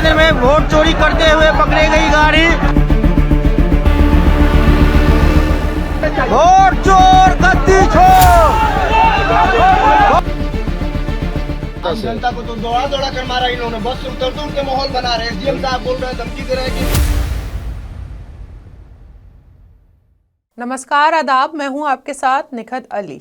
केंद्र में वोट चोरी करते हुए पकड़ी गई गाड़ी। वोट चोर गद्दी छोड़। आम जनता को तो दौड़ा दौड़ा कर मारा इन्होंने, बस से उतर के माहौल बना रहे हैं। एसडीएम साहब बोल रहे हैं, धमकी दे रहे हैं कि नमस्कार, आदाब। मैं हूं आपके साथ निखत अली।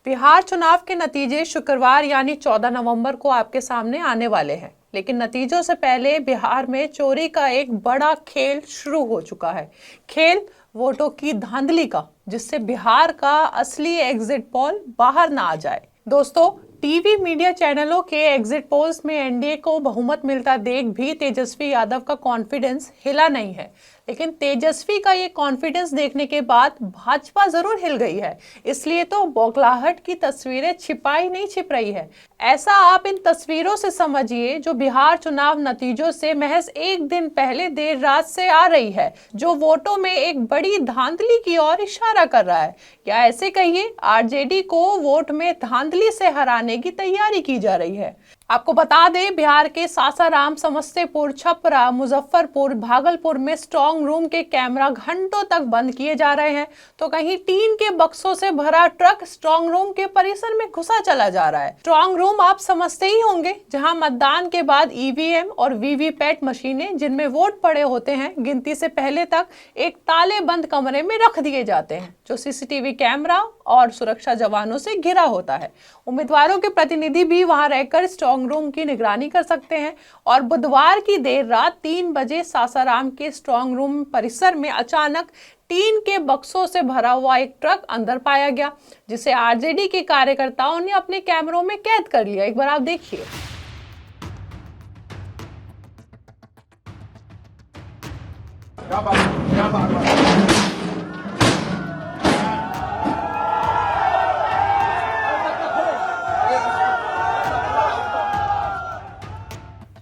बिहार चुनाव के नतीजे शुक्रवार यानी 14 नवंबर को आपके सामने आने वाले हैं, लेकिन नतीजों से पहले बिहार में चोरी का एक बड़ा खेल शुरू हो चुका है। खेल वोटों की धांधली का, जिससे बिहार का असली एग्जिट पोल बाहर ना आ जाए। दोस्तों, टीवी मीडिया चैनलों के एग्जिट पोल्स में एनडीए को बहुमत मिलता देख भी तेजस्वी यादव का कॉन्फिडेंस हिला नहीं है, लेकिन तेजस्वी का ये कॉन्फिडेंस देखने के बाद भाजपा जरूर हिल गई है। इसलिए तो बौखलाहट की तस्वीरें छिपाई नहीं छिप रही है। ऐसा आप इन तस्वीरों से समझिए, जो बिहार चुनाव नतीजों से महज एक दिन पहले देर रात से आ रही है, जो वोटों में एक बड़ी धांधली की ओर इशारा कर रहा है, या ऐसे कहिए आरजेडी को वोट में धांधली से हराने की तैयारी की जा रही है। आपको बता दें, बिहार के सासाराम, समस्तीपुर, छपरा, मुजफ्फरपुर, भागलपुर में स्ट्रांग रूम के कैमरा घंटों तक बंद किए जा रहे हैं, तो कहीं टीन के बक्सों से भरा ट्रक स्ट्रांग रूम के परिसर में घुसा चला जा रहा है। स्ट्रांग रूम आप समझते ही होंगे, जहां मतदान के बाद ईवीएम और वीवीपैट मशीनें, जिनमें वोट पड़े होते हैं, गिनती से पहले तक एक ताले बंद कमरे में रख दिए जाते हैं, जो सीसीटीवी कैमरा और सुरक्षा जवानों से घिरा होता है। उम्मीदवारों के प्रतिनिधि भी वहां रहकर स्ट्रांग रूम की निगरानी कर सकते हैं। और बुधवार की देर रात 3 बजे सासाराम के स्ट्रांग रूम परिसर में अचानक टीन के बक्सों से भरा हुआ एक ट्रक अंदर पाया गया, जिसे आरजेडी के कार्यकर्ताओं ने अपने कैमरों में कैद कर लिया। एक बार आप देखिए।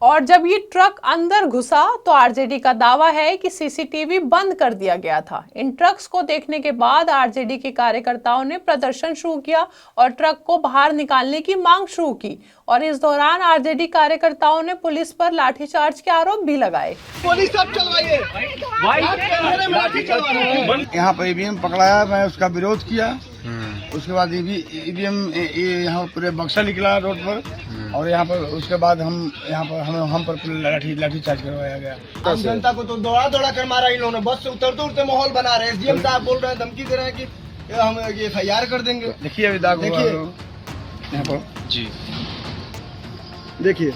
और जब ये ट्रक अंदर घुसा तो आरजेडी का दावा है कि सीसीटीवी बंद कर दिया गया था। इन ट्रक्स को देखने के बाद आरजेडी के कार्यकर्ताओं ने प्रदर्शन शुरू किया और ट्रक को बाहर निकालने की मांग शुरू की। और इस दौरान आरजेडी कार्यकर्ताओं ने पुलिस पर लाठीचार्ज के आरोप भी लगाए। पुलिस सब चलवाइए, यहाँ पर ईवीएम पकड़ाया, मैं उसका विरोध किया। उसके बाद ईवीएम यहाँ पूरे बक्सा निकला रोड पर, और यहाँ पर उसके बाद हम पर लाठी चार्ज करवाया गया। आम जनता को तो दौड़ा दौड़ा कर मारा इन्होंने, बस से उतर के माहौल बना रहे हैं। एसडीएम साहब बोल रहे हैं, धमकी दे रहे हैं कि हम ये एफआईआर कर देंगे। देखिए अभी दाग देखिए यहाँ पर जी, देखिए।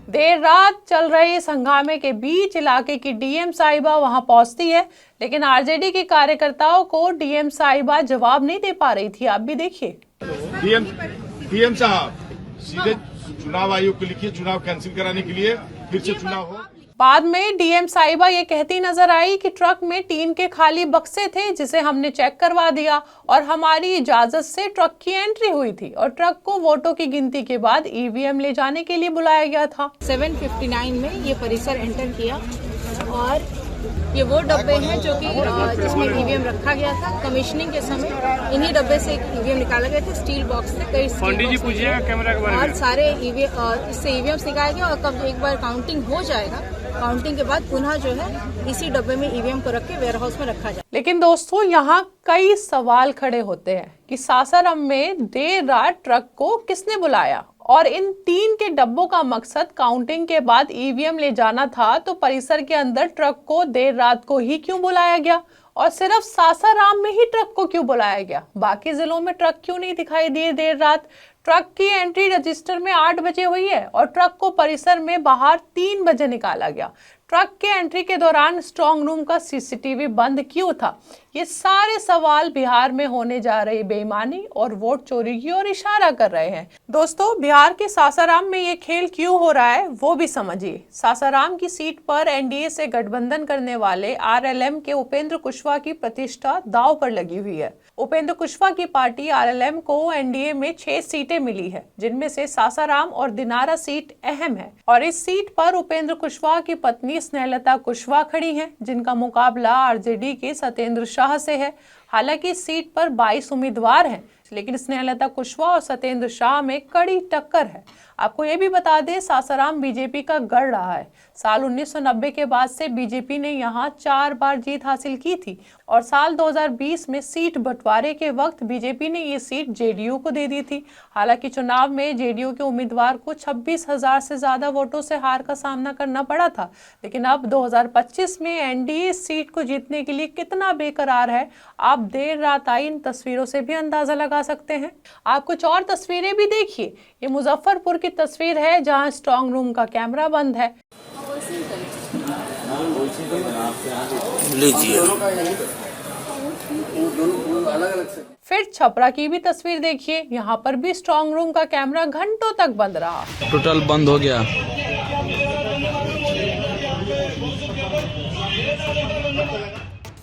देर रात चल रहे इस हंगामे के बीच इलाके की डीएम साहिबा वहां पहुंचती है, लेकिन आरजेडी के कार्यकर्ताओं को डीएम साहिबा जवाब नहीं दे पा रही थी। आप भी देखिए। डीएम साहब सीधे चुनाव आयोग को लिखिए, चुनाव कैंसिल कराने के लिए, फिर से चुनाव हो। बाद में डीएम साहिबा ये कहती नजर आई कि ट्रक में टीन के खाली बक्से थे, जिसे हमने चेक करवा दिया और हमारी इजाजत से ट्रक की एंट्री हुई थी, और ट्रक को वोटों की गिनती के बाद ईवीएम ले जाने के लिए बुलाया गया था। 7:59 में ये परिसर एंटर किया, और ये वो डब्बे हैं जो कि जिसमें ईवीएम रखा गया था। कमीशनिंग के समय इन्हीं डब्बे से ईवीएम निकाला गया था। स्टील बॉक्स से कई कैमरा के बारे में, और सारे इससे ईवीएम निकाले गए। और कब एक बार काउंटिंग हो जाएगा, काउंटिंग के बाद पुनः जो है इसी डब्बे में ईवीएम को रख के वेयर हाउस में रखा जाए। लेकिन दोस्तों, यहाँ कई सवाल खड़े होते हैं कि सासाराम में देर रात ट्रक को किसने बुलाया, और इन 3 के डब्बों का मकसद काउंटिंग के बाद ईवीएम ले जाना था, तो परिसर के अंदर ट्रक को देर रात को ही क्यों बुलाया गया, और सिर्फ सासाराम में ही ट्रक को क्यों बुलाया गया? बाकी जिलों में ट्रक क्यों नहीं दिखाई दिए देर रात? ट्रक की एंट्री रजिस्टर में 8 बजे हुई है और ट्रक को परिसर में बाहर 3 बजे निकाला गया। ट्रक के एंट्री के दौरान स्ट्रांग रूम का सीसीटीवी बंद क्यों था? ये सारे सवाल बिहार में होने जा रही बेईमानी और वोट चोरी की ओर इशारा कर रहे हैं। दोस्तों, बिहार के सासाराम में ये खेल क्यों हो रहा है वो भी समझिए। सासाराम की सीट पर एनडीए से गठबंधन करने वाले आरएलएम के उपेंद्र कुशवाहा की प्रतिष्ठा दांव पर लगी हुई है। उपेंद्र कुशवाहा की पार्टी आरएलएम को एनडीए में 6 सीटें मिली है, जिनमें से सासाराम और दिनारा सीट अहम है, और इस सीट पर उपेंद्र कुशवाहा की पत्नी स्नेहलता कुशवाहा खड़ी हैं, जिनका मुकाबला आरजेडी के सत्येंद्र शाह से है। हालांकि इस सीट पर 22 उम्मीदवार हैं, लेकिन स्नेहलता कुशवाहा और सत्येंद्र शाह में कड़ी टक्कर है। आपको ये भी बता दें, सासाराम बीजेपी का गढ़ रहा है। साल 1990 के बाद से बीजेपी ने यहाँ 4 बार जीत हासिल की थी और साल 2020 में सीट बंटवारे के वक्त बीजेपी ने ये सीट जेडीयू को दे दी थी। हालांकि चुनाव में जेडीयू के उम्मीदवार को 26,000 से ज्यादा वोटों से हार का सामना करना पड़ा था, लेकिन अब 2025 में एनडीए इस सीट को जीतने के लिए कितना बेकरार है, आप देर रात आई इन तस्वीरों से भी अंदाजा लगा सकते हैं। आप कुछ और तस्वीरें भी देखिए। ये मुजफ्फरपुर की तस्वीर है जहां स्ट्रांग रूम का कैमरा बंद है। फिर छपरा की भी तस्वीर देखिए, यहाँ पर भी स्ट्रांग रूम का कैमरा घंटों तक बंद रहा। टोटल बंद हो गया।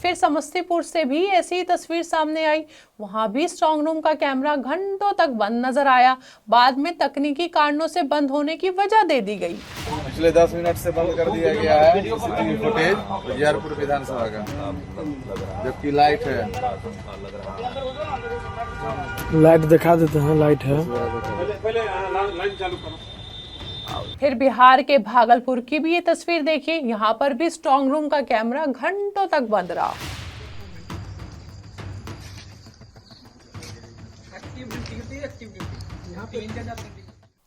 फिर समस्तीपुर से भी ऐसी ही तस्वीर सामने आई, वहां भी स्ट्रांग रूम का कैमरा घंटों तक बंद नजर आया। बाद में तकनीकी कारणों से बंद होने की वजह दे दी गई। पिछले 10 मिनट से बंद कर दिया गया है सीसीटीवी फुटेज उजियारपुर विधानसभा का, जबकि लाइट है। लाइट दिखा देते हैं, लाइट है। फिर बिहार के भागलपुर की भी ये तस्वीर देखिए, यहाँ पर भी स्ट्रांग रूम का कैमरा घंटों तक बंद रहा।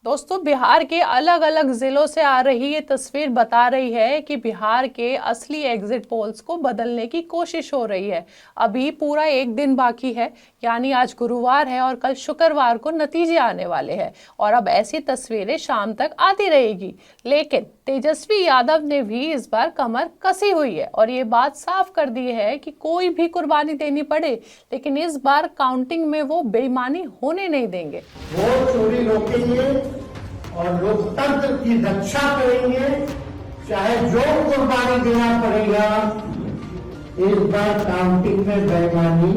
दोस्तों, बिहार के अलग अलग जिलों से आ रही ये तस्वीर बता रही है कि बिहार के असली एग्जिट पोल्स को बदलने की कोशिश हो रही है। अभी पूरा एक दिन बाकी है, यानी आज गुरुवार है और कल शुक्रवार को नतीजे आने वाले हैं और अब ऐसी तस्वीरें शाम तक आती रहेगी। लेकिन तेजस्वी यादव ने भी इस बार कमर कसी हुई है और ये बात साफ कर दी है कि कोई भी कुर्बानी देनी पड़े, लेकिन इस बार काउंटिंग में वो बेईमानी होने नहीं देंगे। वोट चोरी रोकेंगे और लोकतंत्र की रक्षा करेंगे, चाहे जो कुर्बानी देना पड़ेगा। इस बार काउंटिंग में बेईमानी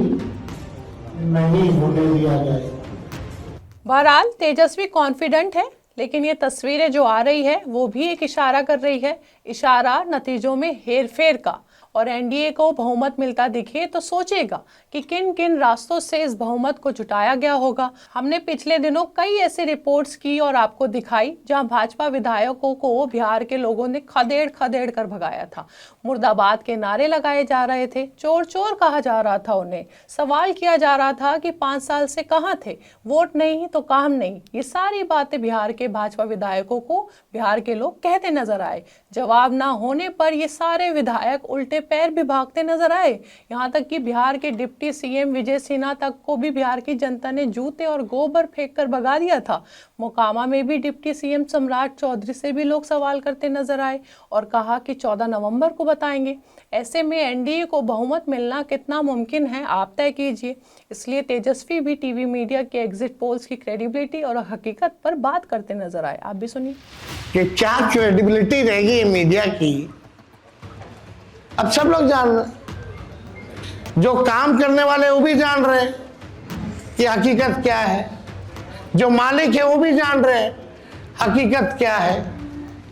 नहीं होने दिया जाएगा। बहरहाल तेजस्वी कॉन्फिडेंट है, लेकिन ये तस्वीरें जो आ रही है वो भी एक इशारा कर रही है, इशारा नतीजों में हेरफेर का। और एनडीए को बहुमत मिलता दिखे तो सोचेगा कि किन किन रास्तों से इस बहुमत को जुटाया गया होगा। हमने पिछले दिनों कई ऐसी रिपोर्ट्स की और आपको दिखाई जहां भाजपा विधायकों को बिहार के लोगों ने खदेड़ खदेड़ कर भगाया था। मुर्दाबाद के नारे लगाए जा रहे थे, चोर चोर कहा जा रहा था, उन्हें सवाल किया जा रहा था कि 5 साल से कहां थे, वोट नहीं तो काम नहीं। ये सारी बातें बिहार के भाजपा विधायकों को बिहार के लोग कहते नजर आए। जवाब ना होने पर ये सारे विधायक उल्टे पैर भी भागते नजर आए। यहाँ तक कि बिहार के डिप्टी सीएम विजय सिन्हा तक को भी बिहार की जनता ने जूते और गोबर फेंक कर भगा दिया था। मोकामा में भी डिप्टी सीएम सम्राट चौधरी से भी लोग सवाल करते नजर आए और कहा कि 14 नवंबर को बताएंगे। ऐसे में एनडीए को बहुमत मिलना कितना मुमकिन है, आप तय कीजिए। इसलिए तेजस्वी भी टीवी मीडिया के एग्जिट पोल्स की क्रेडिबिलिटी और हकीकत पर बात करते नजर आए। आप भी सुनिए कि क्या क्रेडिबिलिटी रहेगी मीडिया की। अब सब लोग जान रहे, जो काम करने वाले वो भी जान रहे कि हकीकत क्या है, जो मालिक है वो भी जान रहे हकीकत क्या है,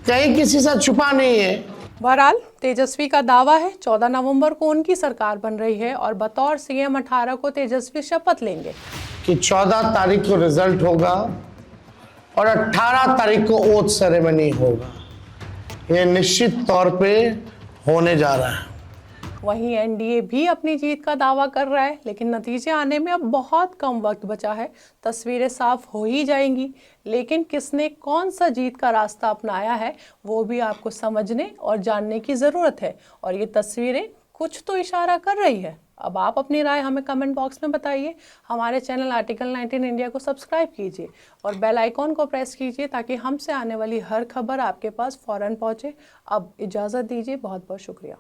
कहीं किसी से छुपा नहीं है। बहरहाल तेजस्वी का दावा है 14 नवंबर को उनकी सरकार बन रही है और बतौर सीएम 18 को तेजस्वी शपथ लेंगे कि 14 तारीख को रिजल्ट होगा और 18 तारीख को ओथ सेरेमनी होगा। ये निश्चित तौर पे होने जा रहा है। वहीं एनडीए भी अपनी जीत का दावा कर रहा है, लेकिन नतीजे आने में अब बहुत कम वक्त बचा है। तस्वीरें साफ हो ही जाएंगी, लेकिन किसने कौन सा जीत का रास्ता अपनाया है वो भी आपको समझने और जानने की ज़रूरत है। और ये तस्वीरें कुछ तो इशारा कर रही है। अब आप अपनी राय हमें कमेंट बॉक्स में बताइए। हमारे चैनल आर्टिकल 19 इंडिया को सब्सक्राइब कीजिए और बेल आइकॉन को प्रेस कीजिए ताकि हमसे आने वाली हर खबर आपके पास फ़ौरन पहुंचे। अब इजाज़त दीजिए, बहुत बहुत शुक्रिया।